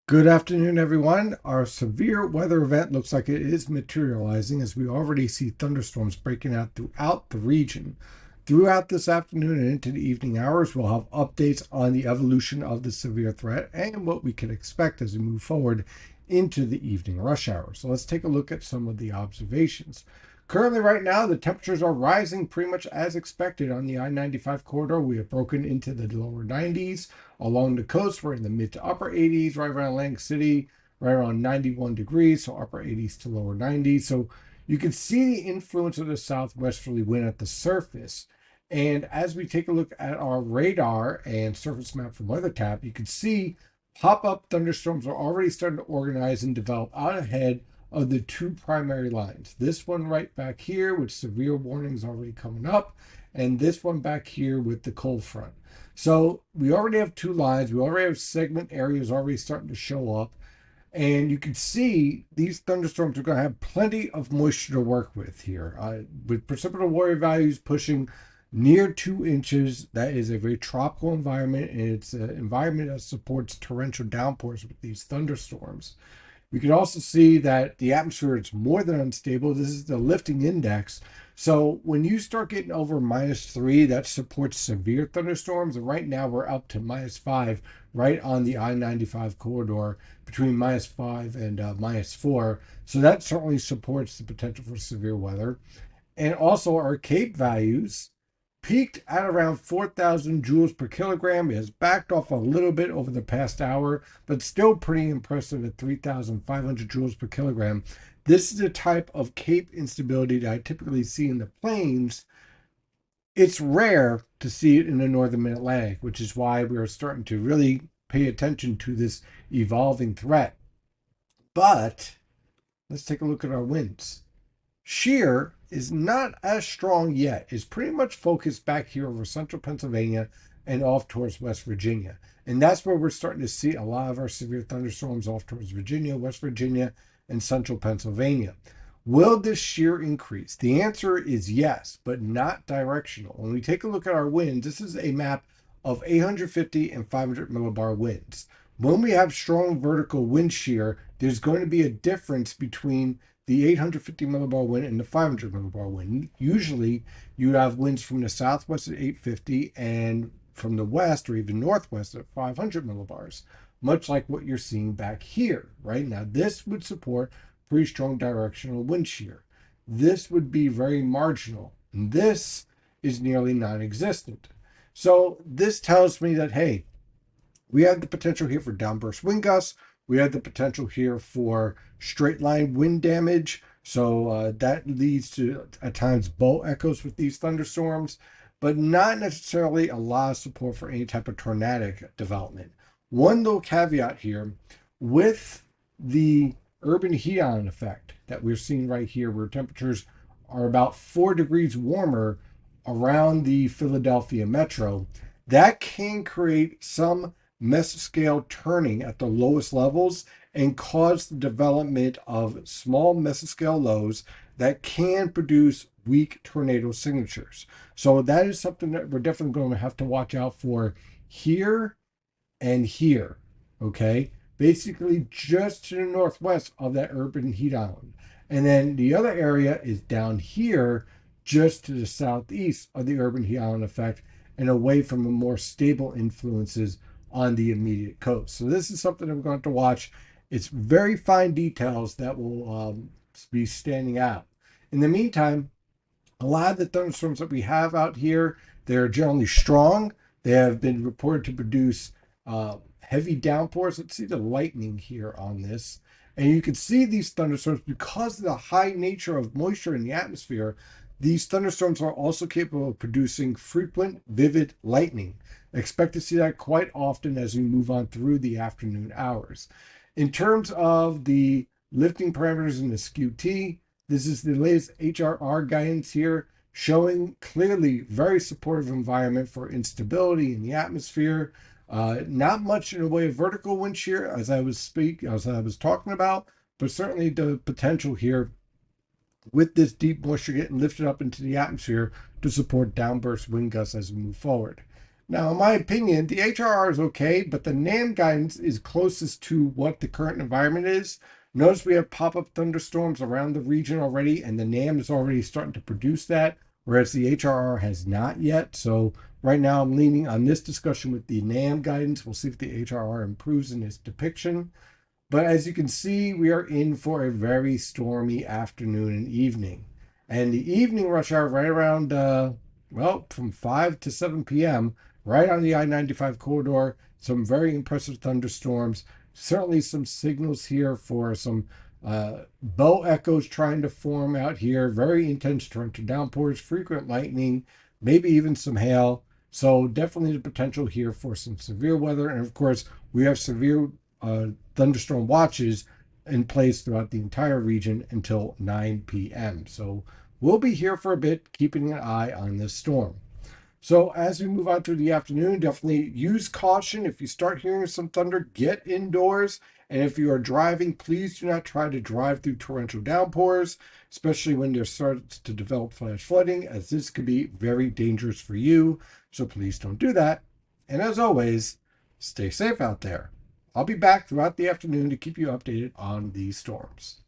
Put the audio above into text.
Good afternoon, everyone. Our severe weather event looks like it is materializing as we already see thunderstorms breaking out throughout the region. Throughout this afternoon and into the evening hours, we'll have updates on the evolution of the severe threat and what we can expect as we move forward into the evening rush hour. So let's take a look at some of the observations. Currently, right now, the temperatures are rising pretty much as expected on the I-95 corridor. We have broken into the lower 90s. Along the coast, we're in the mid to upper 80s, right around Atlantic City, right around 91 degrees, so upper 80s to lower 90s. So you can see the influence of the southwesterly wind at the surface. And as we take a look at our radar and surface map from WeatherTap, you can see pop-up thunderstorms are already starting to organize and develop out ahead of the two primary lines. This one right back here with severe warnings already coming up, and this one back here with the cold front. So we already have two lines. We already have segment areas already starting to show up. And you can see these thunderstorms are going to have plenty of moisture to work with here. With precipitable water values pushing near 2 inches, that is a very tropical environment, and it's an environment that supports torrential downpours with these thunderstorms. We can also see that the atmosphere is more than unstable. This is the lifting index. So when you start getting over -3, that supports severe thunderstorms. And right now we're up to -5 right on the I-95 corridor between -5 and -4. So that certainly supports the potential for severe weather. And also our CAPE values peaked at around 4,000 joules per kilogram. It has backed off a little bit over the past hour, but still pretty impressive at 3,500 joules per kilogram. This is the type of CAPE instability that I typically see in the plains. It's rare to see it in the northern mid-Atlantic, which is why we're starting to really pay attention to this evolving threat. But let's take a look at our winds. Shear is not as strong yet. It's pretty much focused back here over central Pennsylvania and off towards West Virginia. And that's where we're starting to see a lot of our severe thunderstorms off towards Virginia, West Virginia, and central Pennsylvania. Will this shear increase? The answer is yes, but not directional. When we take a look at our winds, this is a map of 850 and 500 millibar winds. When we have strong vertical wind shear, there's going to be a difference between the 850 millibar wind and the 500 millibar wind. Usually you have winds from the southwest at 850 and from the west or even northwest at 500 millibars, much like what you're seeing back here, right? Now, this would support pretty strong directional wind shear. This would be very marginal, and this is nearly non-existent. So this tells me that, hey, we have the potential here for downburst wind gusts. We have the potential here for straight line wind damage. So that leads to, at times, bow echoes with these thunderstorms, but not necessarily a lot of support for any type of tornadic development. One little caveat here with the urban heat island effect that we're seeing right here, where temperatures are about 4 degrees warmer around the Philadelphia metro, that can create some mesoscale turning at the lowest levels and cause the development of small mesoscale lows that can produce weak tornado signatures. So that is something that we're definitely going to have to watch out for here and here. Okay, basically just to the northwest of that urban heat island. And then the other area is down here just to the southeast of the urban heat island effect and away from the more stable influences on the immediate coast. So this is something that we're going to watch. It's very fine details that will be standing out. In the meantime, a lot of the thunderstorms that we have out here, they're generally strong. They have been reported to produce heavy downpours. Let's see the lightning here on this. And you can see these thunderstorms because of the high nature of moisture in the atmosphere. These thunderstorms are also capable of producing frequent, vivid lightning. Expect to see that quite often as we move on through the afternoon hours. In terms of the lifting parameters in the SKU-T, this is the latest HRR guidance here, showing clearly very supportive environment for instability in the atmosphere. Not much in the way of vertical wind shear as I was talking about, but certainly the potential here with this deep moisture getting lifted up into the atmosphere to support downburst wind gusts as we move forward. Now, in my opinion, the HRR is okay, but the NAM guidance is closest to what the current environment is. Notice we have pop-up thunderstorms around the region already, and the NAM is already starting to produce that, whereas the HRR has not yet. So right now I'm leaning on this discussion with the NAM guidance. We'll see if the HRR improves in its depiction. But as you can see, we are in for a very stormy afternoon and evening. And the evening rush hour right around, well, from 5 to 7 p.m., right on the I-95 corridor, some very impressive thunderstorms. Certainly some signals here for some bow echoes trying to form out here. Very intense torrential downpours, frequent lightning, maybe even some hail. So definitely the potential here for some severe weather. And of course, we have severe thunderstorm watches in place throughout the entire region until 9 p.m. So we'll be here for a bit, keeping an eye on this storm. So as we move on through the afternoon, definitely use caution. If you start hearing some thunder, get indoors. And if you are driving, please do not try to drive through torrential downpours, especially when there starts to develop flash flooding, as this could be very dangerous for you. So please don't do that. And as always, stay safe out there. I'll be back throughout the afternoon to keep you updated on these storms.